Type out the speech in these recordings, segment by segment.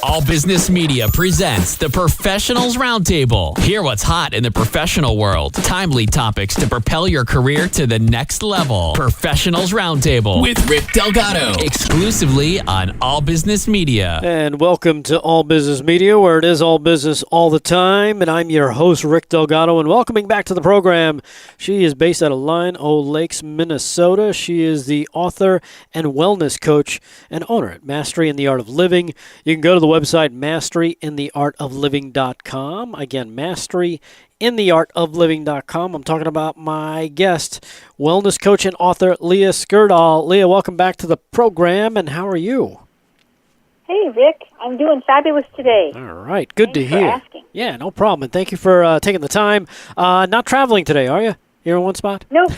All Business Media presents the Professionals Roundtable. Hear what's hot in the professional world. Timely topics to propel your career to the next level. Professionals Roundtable with Rick Delgado. Exclusively on All Business Media. And welcome to All Business Media, where it is all business all the time. And I'm your host, Rick Delgado. And welcoming back to the program, she is based out of Lion O Lakes, Minnesota. She is the author and wellness coach and owner at Mastery in the Art of Living. You can go to the website masteryintheartofliving.com. Again, masteryintheartofliving.com. I'm talking about my guest, wellness coach and author Leah Skurdal. Leah, welcome back to the program, and how are you? Hey, Rick. I'm doing fabulous today. All right. Good to hear. Thanks for asking. Yeah, no problem. And thank you for taking the time. Not traveling today, are you? You're in one spot? Nope,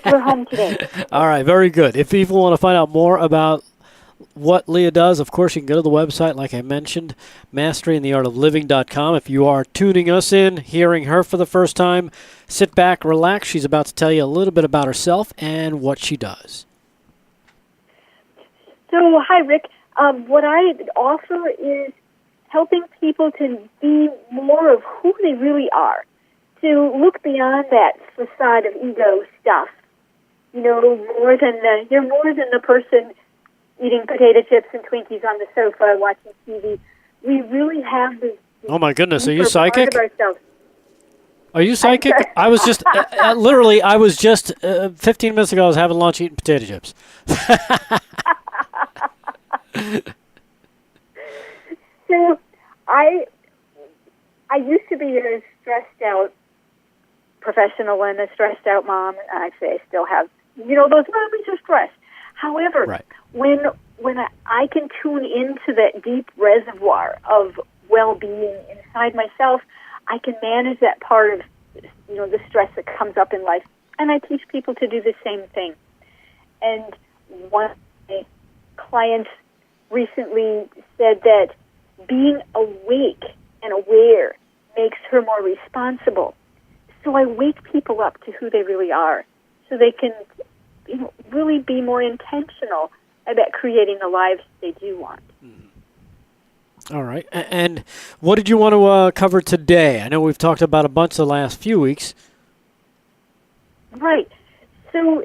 we're home today. All right, very good. If people want to find out more about what Leah does, of course, you can go to the website, like I mentioned, masteryintheartofliving.com. If you are tuning us in, hearing her for the first time, sit back, relax. She's about to tell you a little bit about herself and what she does. So, hi, Rick. What I offer is helping people to be more of who they really are, to look beyond that facade of ego stuff. You know, you're more than the person eating potato chips and Twinkies on the sofa watching TV. We really have this. Oh my goodness, are you psychic? Part of ourselves. Are you psychic? I was just, literally, 15 minutes ago, I was having lunch eating potato chips. So, I used to be a stressed out professional and a stressed out mom, and I'd say I still have, those moments of stress. However, right. when I can tune into that deep reservoir of well-being inside myself, I can manage that part of, the stress that comes up in life. And I teach people to do the same thing. And one of my clients recently said that being awake and aware makes her more responsible. So I wake people up to who they really are so they can really be more intentional about creating the lives they do want. All right. And what did you want to cover today? I know we've talked about a bunch the last few weeks. Right. So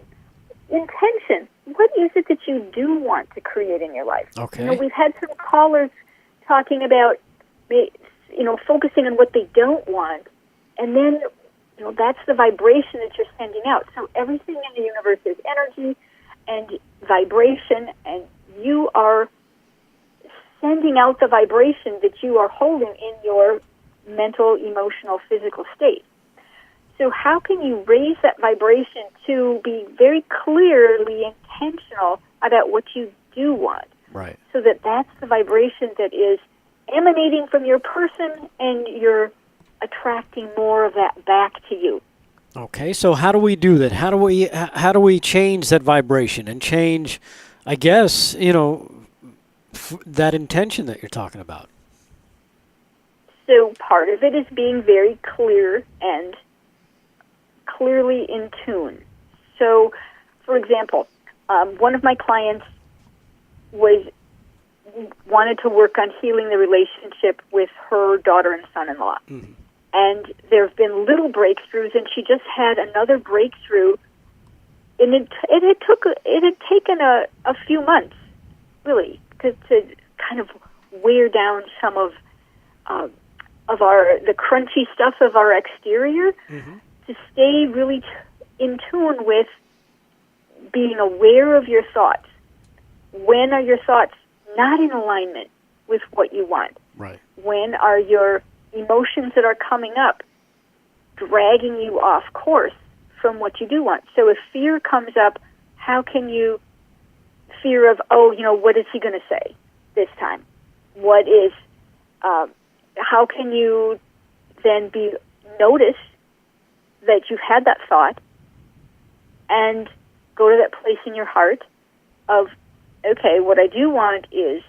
intention. What is it that you do want to create in your life? Okay. We've had some callers talking about, focusing on what they don't want, and then that's the vibration that you're sending out. So everything in the universe is energy and vibration, and you are sending out the vibration that you are holding in your mental, emotional, physical state. So how can you raise that vibration to be very clearly intentional about what you do want? Right. So that's the vibration that is emanating from your person, and you're attracting more of that back to you. Okay, so how do we do that? How do we change that vibration and change, I guess, that intention that you're talking about? So part of it is being very clear and clearly in tune. So, for example, one of my clients wanted to work on healing the relationship with her daughter and son-in-law. Mm-hmm. And there have been little breakthroughs, and she just had another breakthrough. And it had taken a few months, really, to kind of wear down some of the crunchy stuff of our exterior, mm-hmm. to stay really in tune with being aware of your thoughts. When are your thoughts not in alignment with what you want? Right. When are your emotions that are coming up dragging you off course from what you do want? So if fear comes up, how can you fear of, what is he going to say this time? How can you then notice that you've had that thought and go to that place in your heart of, okay, what I do want is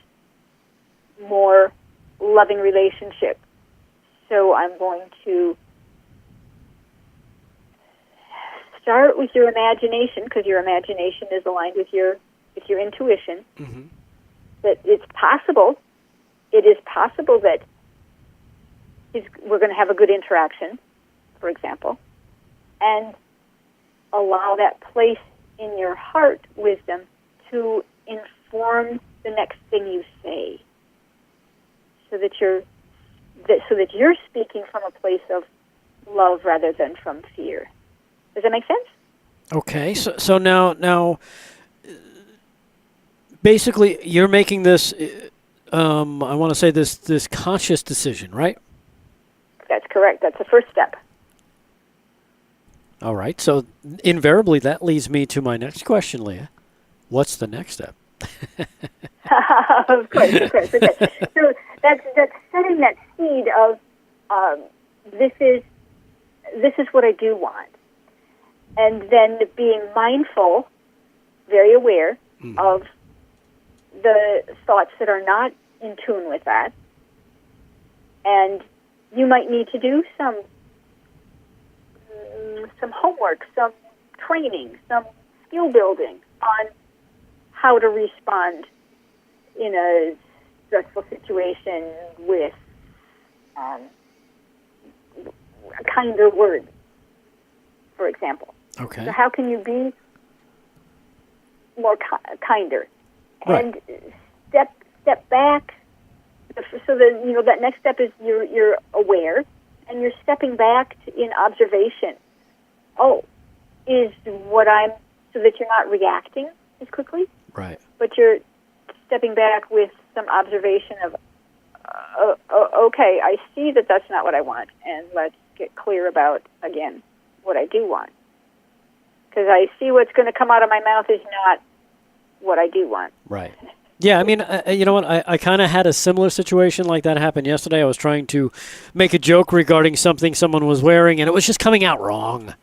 more loving relationship. So I'm going to start with your imagination, because your imagination is aligned with your intuition. Mm-hmm. That it's possible possible that we're going to have a good interaction, for example, and allow that place in your heart wisdom to inform the next thing you say, so that you're speaking from a place of love rather than from fear. Does that make sense? Okay, so now, basically, you're making this. I want to say this conscious decision, right? That's correct. That's the first step. All right. So invariably, that leads me to my next question, Leah. What's the next step? Of course. Okay. So that's setting that seed of this is what I do want, and then being mindful, very aware of the thoughts that are not in tune with that, and you might need to do some homework, some training, some skill building on how to respond in a stressful situation with a kinder word, for example. Okay. So how can you be more kinder? Right. And step back. So that next step is you're aware, and you're stepping back in observation. Oh, is what I'm, so that you're not reacting as quickly. Right. But you're stepping back with some observation of, okay, I see that that's not what I want, and let's get clear about, again, what I do want. Because I see what's going to come out of my mouth is not what I do want. Right. Yeah, I mean, you know what? I kind of had a similar situation like that happen yesterday. I was trying to make a joke regarding something someone was wearing, and it was just coming out wrong.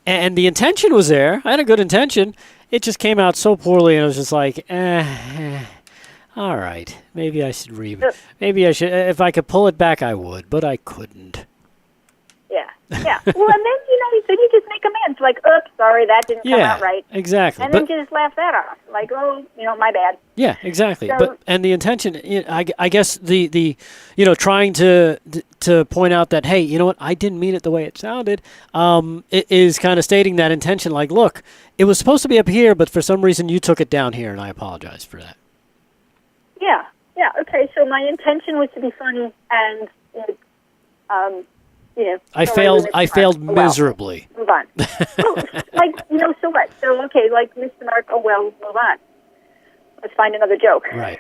And the intention was there. I had a good intention. It just came out so poorly, and I was just like, all right, maybe I should maybe I should. If I could pull it back, I would, but I couldn't. Yeah. Well, and then you just make amends. Like, oops, sorry, that didn't come out right. Exactly. And then you just laugh that off. Like, oh, my bad. Yeah, exactly. So, and the intention, I guess the trying to point out that, hey, you know what, I didn't mean it the way it sounded. It is kind of stating that intention. Like, look, it was supposed to be up here, but for some reason you took it down here, and I apologize for that. Yeah. Okay. So my intention was to be funny, and I failed miserably. Move on. So what? So, okay, like Mr. Mark, oh, well, move on. Let's find another joke. Right.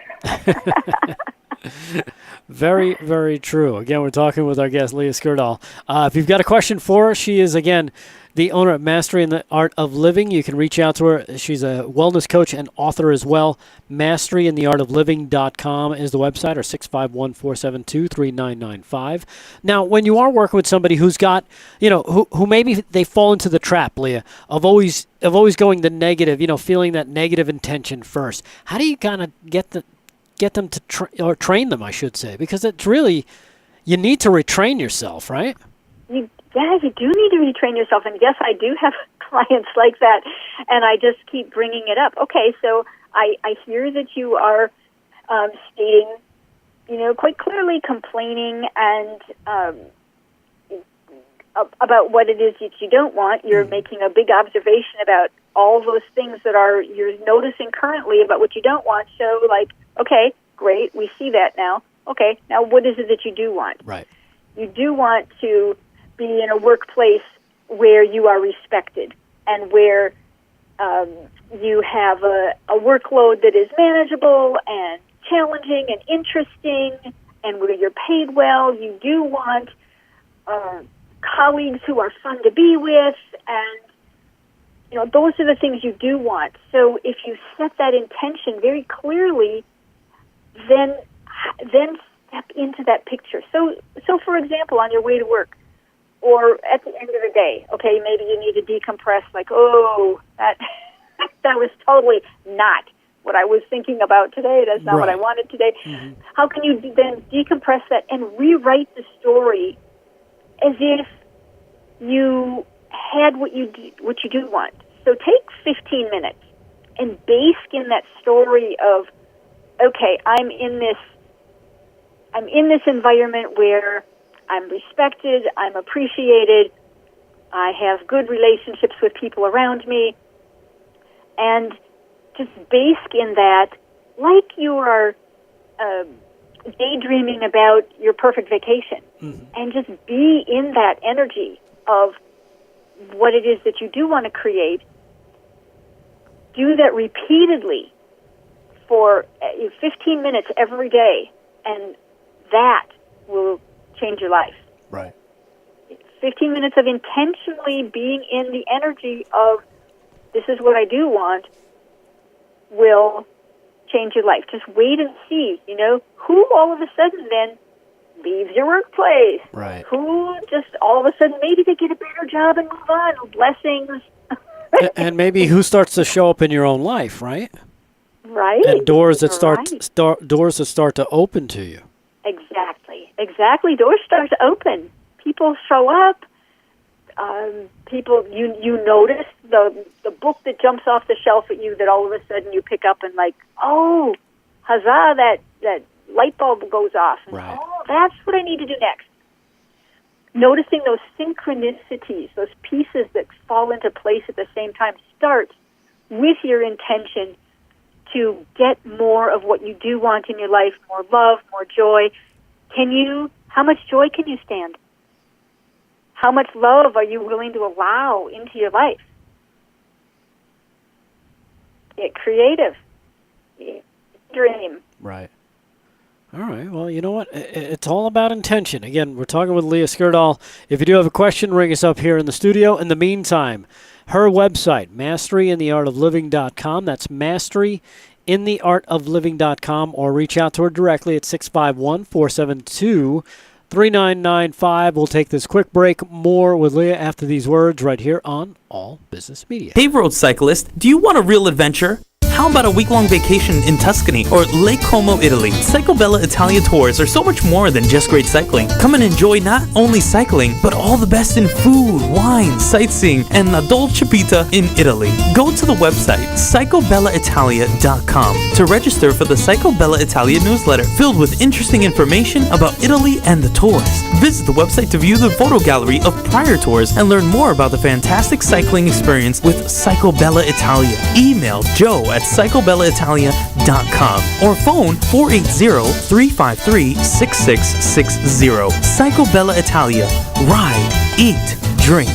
Very, very true. Again, we're talking with our guest, Leah Skurdal. If you've got a question for her, she is, again, the owner of Mastery in the Art of Living. You can reach out to her. She's a wellness coach and author as well. MasteryInTheArtOfLiving.com is the website, or 651-472-3995. Now, when you are working with somebody who's got, who maybe they fall into the trap, Leah, of always going the negative, feeling that negative intention first. How do you kind of get them to train them, I should say, because it's really, you need to retrain yourself, right? You do need to retrain yourself, and yes, I do have clients like that, and I just keep bringing it up. Okay, so I hear that you are stating, quite clearly complaining and about what it is that you don't want. You're making a big observation about all those things that you're noticing currently about what you don't want. So, okay, great, we see that now. Okay, now what is it that you do want? Right. You do want to be in a workplace where you are respected and where you have a workload that is manageable and challenging and interesting, and where you're paid well. You do want colleagues who are fun to be with, and those are the things you do want. So if you set that intention very clearly, then step into that picture. So for example, on your way to work, or at the end of the day, okay, maybe you need to decompress, like, oh, that was totally not what I was thinking about today. That's not what I wanted today. Mm-hmm. How can you then decompress that and rewrite the story as if you had what you do want? So take 15 minutes and bask in that story of, okay, I'm in I'm in this environment where I'm respected, I'm appreciated, I have good relationships with people around me, and just bask in that like you are daydreaming about your perfect vacation, and just be in that energy of what it is that you do want to create. Do that repeatedly for 15 minutes every day, and that will change your life. Right. 15 minutes of intentionally being in the energy of this is what I do want will change your life. Just wait and see, who all of a sudden then leaves your workplace. Right. Who just all of a sudden maybe they get a better job and move on. Blessings. And maybe who starts to show up in your own life, right? Right. And doors that Right. doors that start to open to you. Exactly. Doors start to open. People show up. People, you notice the book that jumps off the shelf at you that all of a sudden you pick up and like, oh, huzzah, that light bulb goes off. And, Right. oh, that's what I need to do next. Noticing those synchronicities, those pieces that fall into place at the same time, starts with your intention to get more of what you do want in your life, more love, more joy. How much joy can you stand? How much love are you willing to allow into your life? Get creative. Dream. Right. All right. Well, you know what? It's all about intention. Again, we're talking with Leah Skurdal. If you do have a question, ring us up here in the studio. In the meantime, her website, masteryintheartofliving.com. That's masteryintheartofliving.com, or reach out to her directly at 651-472-3995. We'll take this quick break. More with Leah after these words right here on All Business Media. Hey road cyclist, do you want a real adventure? How about a week-long vacation in Tuscany or Lake Como, Italy? Psycho Bella Italia tours are so much more than just great cycling. Come and enjoy not only cycling, but all the best in food, wine, sightseeing, and la dolce vita in Italy. Go to the website, psychobellaitalia.com, to register for the Psycho Bella Italia newsletter, filled with interesting information about Italy and the tours. Visit the website to view the photo gallery of prior tours and learn more about the fantastic cycling experience with Psycho Bella Italia. Email Joe at psychobellaitalia.com or phone 480-353-6660. Psycho Bella Italia. Ride, eat, drink,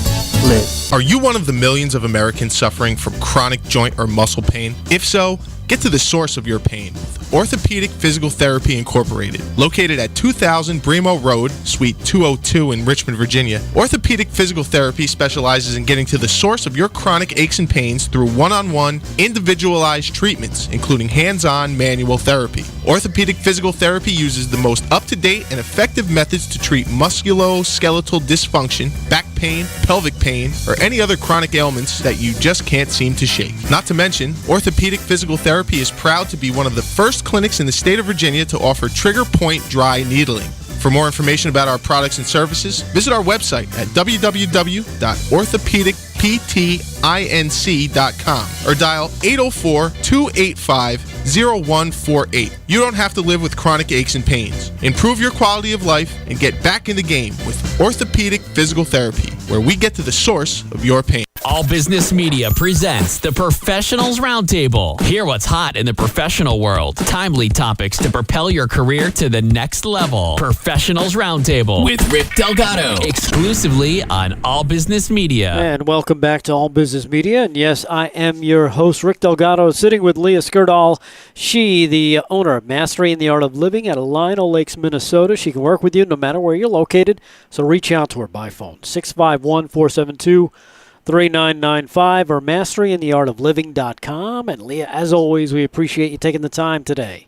live. Are you one of the millions of Americans suffering from chronic joint or muscle pain? If so, get to the source of your pain with Orthopedic Physical Therapy Incorporated. Located at 2000 Bremo Road, Suite 202 in Richmond, Virginia, Orthopedic Physical Therapy specializes in getting to the source of your chronic aches and pains through one-on-one, individualized treatments, including hands-on manual therapy. Orthopedic Physical Therapy uses the most up-to-date and effective methods to treat musculoskeletal dysfunction, back pain, pelvic pain, or any other chronic ailments that you just can't seem to shake. Not to mention, Orthopedic Physical Therapy is proud to be one of the first clinics in the state of Virginia to offer trigger point dry needling. For more information about our products and services, visit our website at www.orthopedicptinc.com or dial 804-285-0148. You don't have to live with chronic aches and pains. Improve your quality of life and get back in the game with Orthopedic Physical Therapy, where we get to the source of your pain. All Business Media presents the Professionals Roundtable. Hear what's hot in the professional world. Timely topics to propel your career to the next level. Professionals Roundtable with Rick Delgado. Exclusively on All Business Media. And welcome back to All Business Media. And yes, I am your host, Rick Delgado, sitting with Leah Skurdal. She, the owner of Mastery in the Art of Living at Lino Lakes, Minnesota. She can work with you no matter where you're located. So reach out to her by phone, 651-472-3995 or masteryintheartofliving.com. And Leah, as always, we appreciate you taking the time today.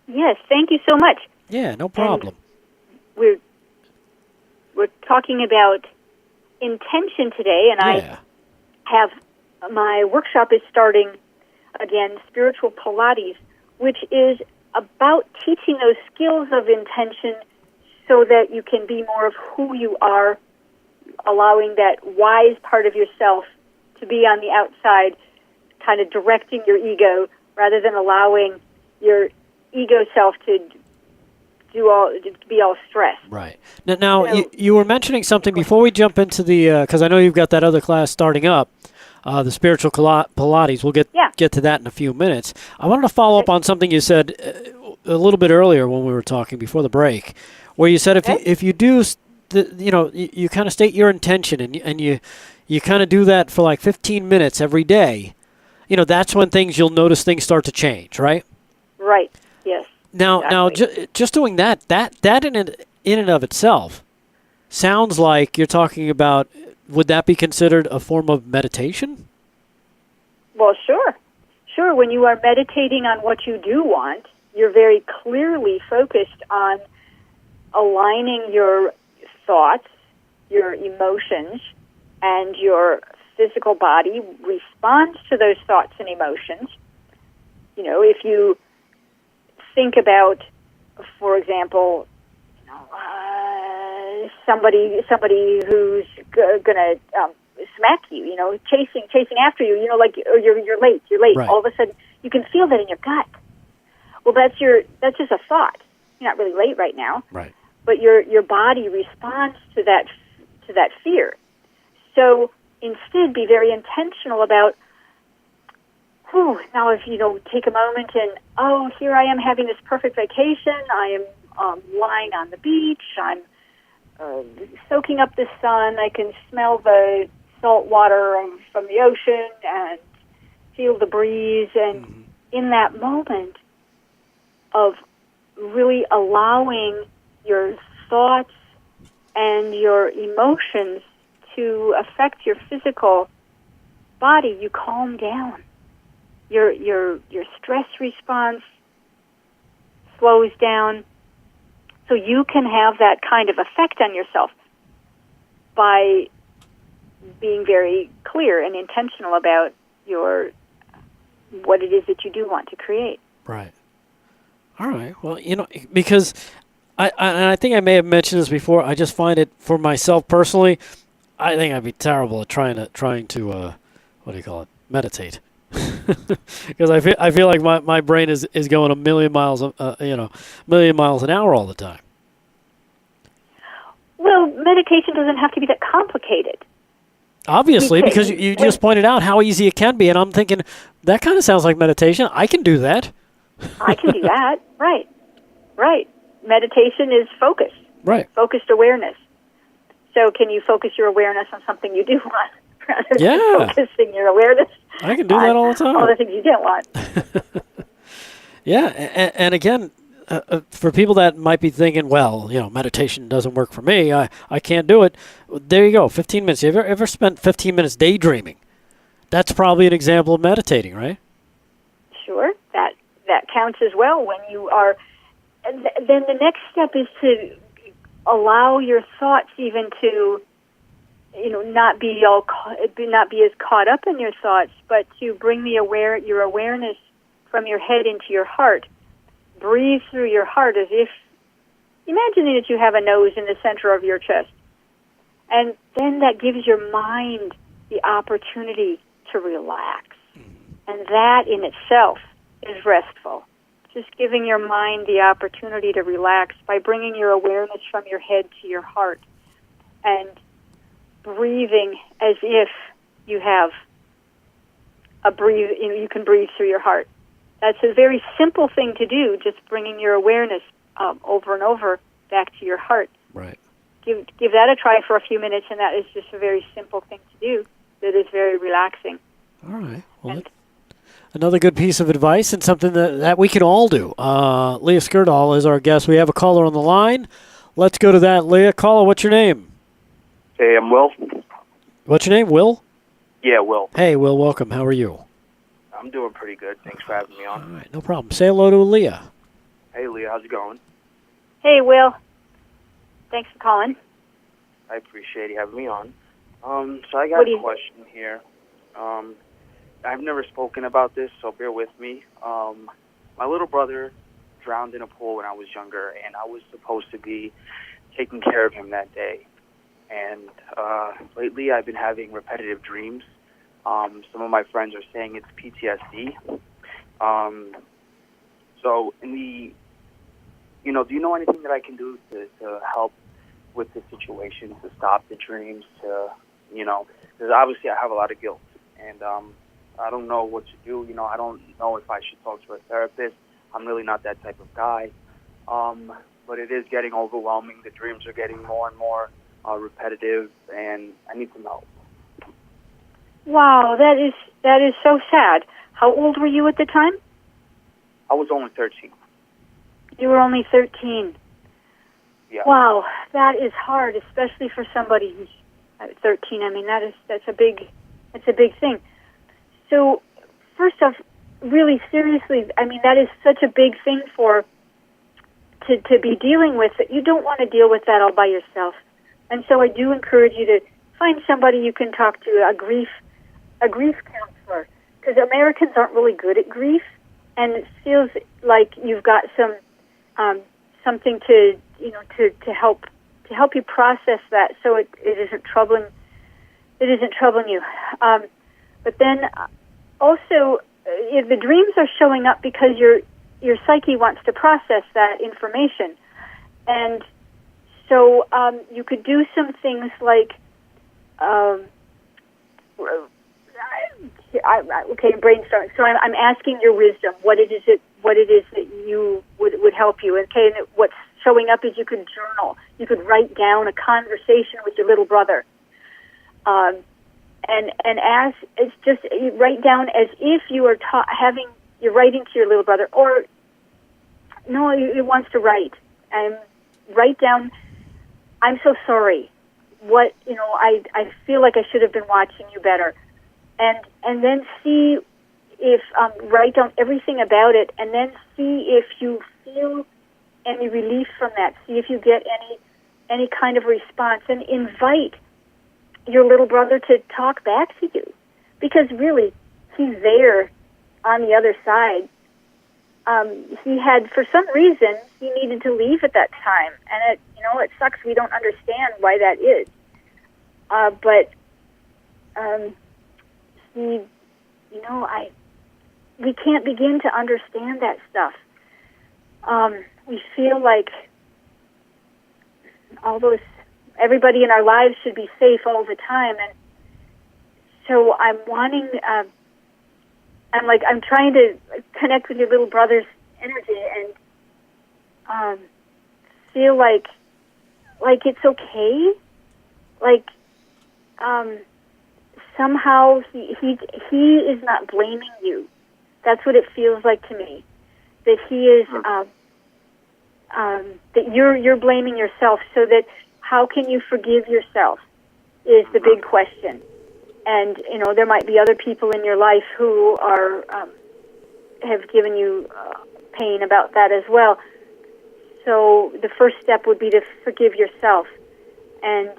Yes, thank you so much. Yeah, no problem. And we're talking about intention today, and Yeah. I have my workshop is starting again, Spiritual Pilates, which is about teaching those skills of intention so that you can be more of who you are, allowing that wise part of yourself to be on the outside, kind of directing your ego, rather than allowing your ego self to be all stressed. Right. Now So- you were mentioning something before we jump into the, because I know you've got that other class starting up, the spiritual Pilates. We'll get to that in a few minutes. I wanted to follow up on something you said a little bit earlier when we were talking before the break, where you said if you do, you kind of state your intention and you kind of do that for like 15 minutes every day. That's when you'll notice things start to change, right? Right. Yes. Now, just doing that in and of itself sounds like you're talking about. Would that be considered a form of meditation? Well, sure. When you are meditating on what you do want, you're very clearly focused on aligning your thoughts, your emotions, and your physical body responds to those thoughts and emotions. If you think about, for example, somebody who's gonna smack you, chasing after you, or you're late. Right. All of a sudden, you can feel that in your gut. Well, that's just a thought. You're not really late right now. Right. But your body responds to that fear. So instead, be very intentional about. Now, if you take a moment and here I am having this perfect vacation. I am lying on the beach. I'm soaking up the sun. I can smell the salt water from the ocean and feel the breeze. And in that moment of really allowing your thoughts and your emotions to affect your physical body, you calm down. Your stress response slows down, so you can have that kind of effect on yourself by being very clear and intentional about what it is that you do want to create. Right. All right. Well, because I think I may have mentioned this before. I just find it for myself personally. I think I'd be terrible at trying to meditate. Because I feel like my brain is going a million miles an hour all the time. Well, meditation doesn't have to be that complicated. Obviously, because you just pointed out how easy it can be, and I'm thinking that kind of sounds like meditation. I can do that. I can do that. Right. Meditation is focus. Right. Focused awareness. So can you focus your awareness on something you do want rather than focusing your awareness? I can do that all the time. All the things you didn't want. Yeah, and again, for people that might be thinking, well, meditation doesn't work for me. I can't do it. There you go, 15 minutes. You ever spent 15 minutes daydreaming? That's probably an example of meditating, right? Sure, that counts as well. When you are, then the next step is to allow your thoughts even to, not be as caught up in your thoughts, but to bring your awareness from your head into your heart. Breathe through your heart as if, imagining that you have a nose in the center of your chest. And then that gives your mind the opportunity to relax. And that in itself is restful. Just giving your mind the opportunity to relax by bringing your awareness from your head to your heart and breathing as if you have you can breathe through your heart. That's a very simple thing to do, just bringing your awareness over and over back to your heart. Right. Give that a try for a few minutes, and that is just a very simple thing to do that is very relaxing. All right. Well, another good piece of advice and something that we can all do. Leah Skurdal is our guest. We have a caller on the line. Let's go to that. Leah, caller, what's your name? Hey, I'm Will. What's your name, Will? Yeah, Will. Hey, Will, welcome. How are you? I'm doing pretty good. Thanks for having me on. All right, no problem. Say hello to Leah. Hey, Leah, how's it going? Hey, Will. Thanks for calling. I appreciate you having me on. So I got a question here. I've never spoken about this, so bear with me. My little brother drowned in a pool when I was younger, and I was supposed to be taking care of him that day. And lately I've been having repetitive dreams. Some of my friends are saying it's PTSD. So in do you know anything that I can do to help with the situation, to stop the dreams, because obviously I have a lot of guilt, and I don't know what to do. I don't know if I should talk to a therapist. I'm really not that type of guy, but it is getting overwhelming. The dreams are getting more and more repetitive, and I need some help. Wow, that is so sad. How old were you at the time? I was only 13. You were only 13. Yeah. Wow, that is hard, especially for somebody who's 13. I mean, that's a big thing. So, first off, really seriously, I mean, that is such a big thing to be dealing with, that you don't want to deal with that all by yourself. And so I do encourage you to find somebody you can talk to, a grief counselor, because Americans aren't really good at grief, and it feels like you've got something to help you process that, so it isn't troubling you. But then also, if the dreams are showing up because your psyche wants to process that information, and so you could do some things like, brainstorming. So I'm asking your wisdom, what it is that you would help you. Okay, and what's showing up is you could journal. You could write down a conversation with your little brother. And as it's just, you write down as if you are you're writing to your little brother, or no, he wants to write, and write down, I'm so sorry. I feel like I should have been watching you better, and then see if write down everything about it, and then see if you feel any relief from that. See if you get any kind of response, and invite your little brother to talk back to you, because really, he's there on the other side. He had, for some reason, he needed to leave at that time, and it sucks. We don't understand why that is, but we can't begin to understand that stuff. We feel like everybody in our lives should be safe all the time, and so I'm trying to connect with your little brother's energy and feel like it's okay, somehow he is not blaming you. That's what it feels like to me, that he is that you're blaming yourself. So that, how can you forgive yourself is the big question. And there might be other people in your life who have given you pain about that as well. So the first step would be to forgive yourself, and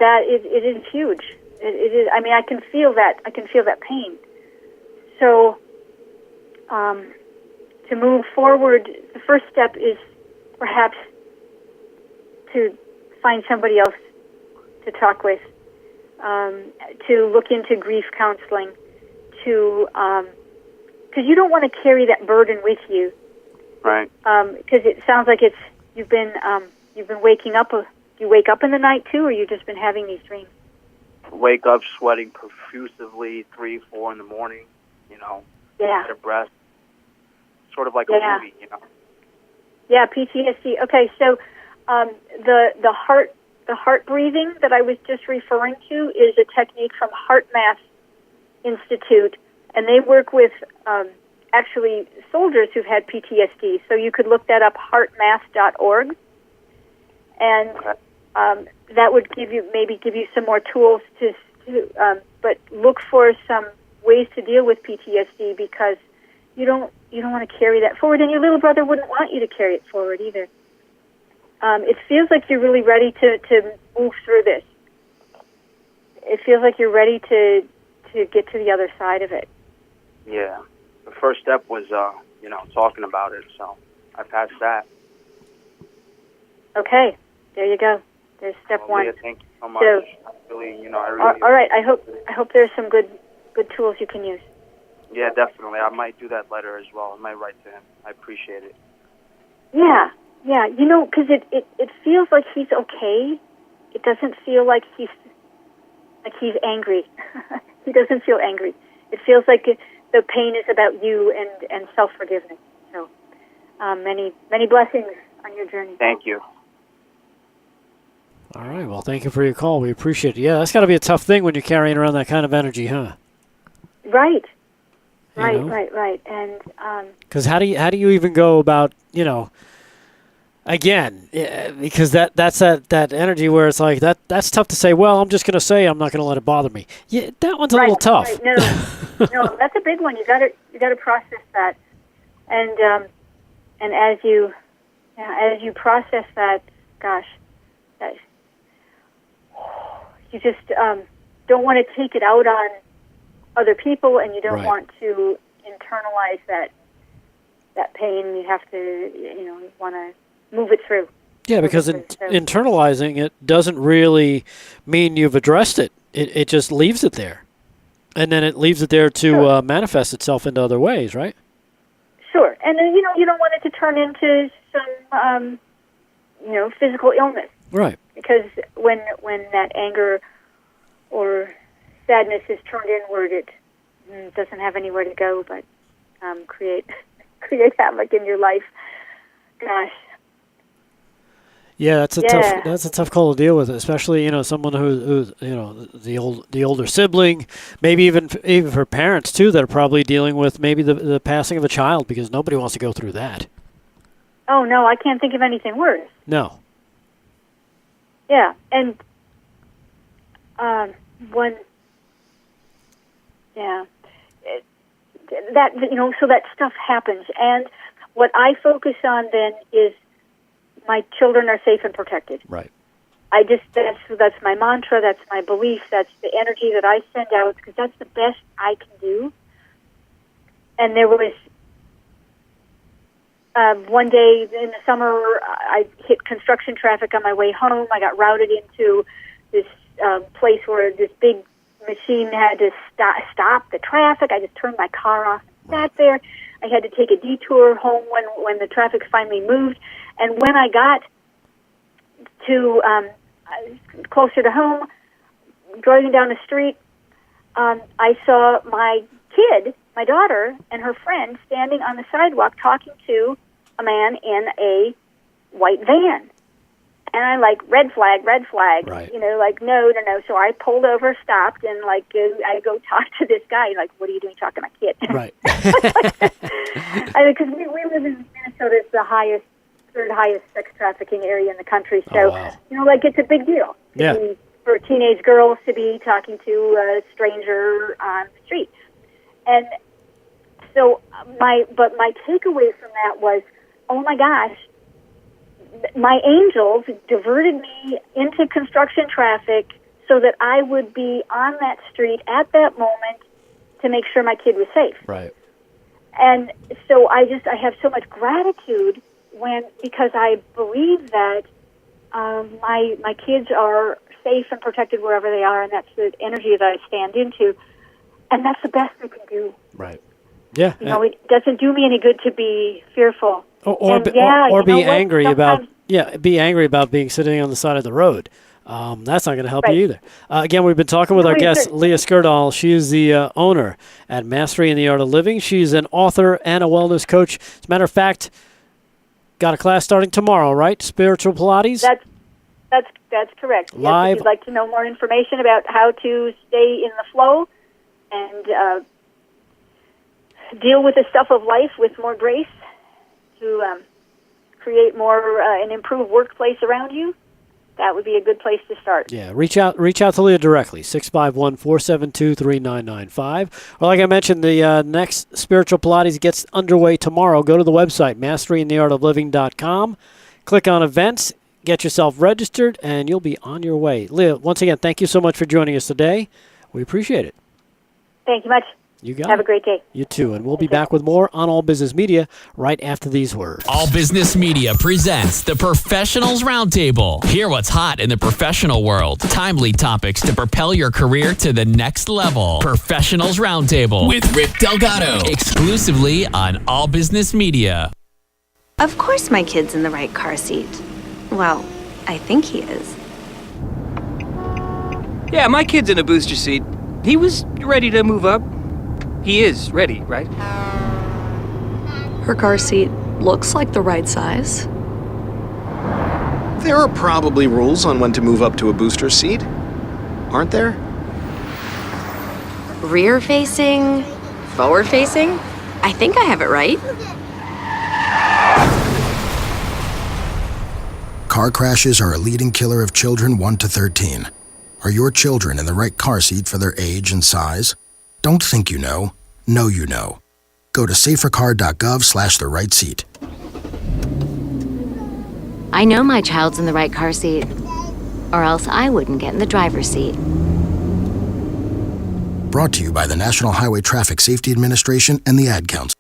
it is huge. It is. I mean, I can feel that. I can feel that pain. So to move forward, the first step is perhaps to find somebody else to talk with, to look into grief counseling, because you don't want to carry that burden with you, right? Because it sounds like you've been waking up. You wake up in the night too, or you've just been having these dreams? Wake up sweating profusely, 3, 4 in the morning. Yeah. Out of breath. Sort of like a movie, Yeah, PTSD. Okay, so the heart breathing that I was just referring to is a technique from HeartMath Institute, and they work with actually soldiers who've had PTSD. So you could look that up, heartmath.org, and that would give you some more tools but look for some ways to deal with PTSD, because you don't want to carry that forward, and your little brother wouldn't want you to carry it forward either. It feels like you're really ready to move through this. It feels like you're ready to get to the other side of it. Yeah. The first step was, talking about it, so I passed that. Okay. There you go. There's step one. Leah, thank you so much. All right. I hope there's some good tools you can use. Yeah, definitely. I might do that letter as well. I might write to him. I appreciate it. Yeah, because it feels like he's okay. It doesn't feel like he's angry. He doesn't feel angry. It feels like the pain is about you and self-forgiveness. So many blessings on your journey. Thank you. All right. Well, thank you for your call. We appreciate it. Yeah, that's got to be a tough thing when you're carrying around that kind of energy, huh? Right. You know? Right. And because how do you even go about, again, because that's that energy where it's like that's tough to say. Well, I'm just going to say I'm not going to let it bother me. Yeah, that one's a little tough. Right. No, that's a big one. You got to process that, and as you process that, gosh, you just don't want to take it out on other people, and you don't want to internalize that pain. You have to, you want to move it through. Yeah, because internalizing it doesn't really mean you've addressed it. It just leaves it there. And then it leaves it there to manifest itself into other ways, right? Sure. And then, you don't want it to turn into some, physical illness. Right. Because when that anger or sadness is turned inward, it doesn't have anywhere to go but create havoc in your life. Gosh. Yeah, that's a tough call to deal with, especially someone who's the older sibling, maybe even for parents too that are probably dealing with maybe the passing of a child, because nobody wants to go through that. Oh no, I can't think of anything worse. No. Yeah, and so that stuff happens, and what I focus on then is my children are safe and protected. Right. That's my mantra. That's my belief. That's the energy that I send out, because that's the best I can do. And there was one day in the summer, I hit construction traffic on my way home. I got routed into this place where this big machine had to stop the traffic. I just turned my car off and sat there. I had to take a detour home when the traffic finally moved. And when I got to closer to home, driving down the street, I saw my kid, my daughter, and her friend standing on the sidewalk talking to a man in a white van. And I red flag, right. No. So I pulled over, stopped, and I go talk to this guy. What are you doing talking to my kid? Right. Because we live in Minnesota. It's the third highest sex trafficking area in the country. So, it's a big deal. Yeah. For teenage girls to be talking to a stranger on the street. And so my takeaway from that was, oh my gosh, my angels diverted me into construction traffic so that I would be on that street at that moment to make sure my kid was safe. Right. And so I have so much gratitude because I believe that my kids are safe and protected wherever they are, and that's the energy that I stand into, and that's the best I can do. Right. Yeah. It doesn't do me any good to be fearful. Or be angry about being sitting on the side of the road. That's not going to help you either. Again, we've been talking with our guest, Leah Skurdal. She is the owner at Mastery in the Art of Living. She's an author and a wellness coach. As a matter of fact, got a class starting tomorrow, right? Spiritual Pilates? That's correct. Live. Yes, if you'd like to know more information about how to stay in the flow and deal with the stuff of life with more grace to create more an improved workplace around you, that would be a good place to start. Yeah, reach out to Leah directly, 651-472-3995. Or like I mentioned, the next Spiritual Pilates gets underway tomorrow. Go to the website, masteryintheartofliving.com. Click on events, get yourself registered, and you'll be on your way. Leah, once again, thank you so much for joining us today. We appreciate it. Thank you much. You got it. Have a great day. You too. And we'll be back with more on All Business Media right after these words. All Business Media presents the Professionals Roundtable. Hear what's hot in the professional world. Timely topics to propel your career to the next level. Professionals Roundtable with Rick Delgado. Exclusively on All Business Media. Of course my kid's in the right car seat. Well, I think he is. Yeah, my kid's in a booster seat. He was ready to move up. He is ready, right? Her car seat looks like the right size. There are probably rules on when to move up to a booster seat, aren't there? Rear facing, forward facing? I think I have it right. Car crashes are a leading killer of children 1 to 13. Are your children in the right car seat for their age and size? Don't think you know you know. Go to safercar.gov/the right seat. I know my child's in the right car seat, or else I wouldn't get in the driver's seat. Brought to you by the National Highway Traffic Safety Administration and the Ad Council.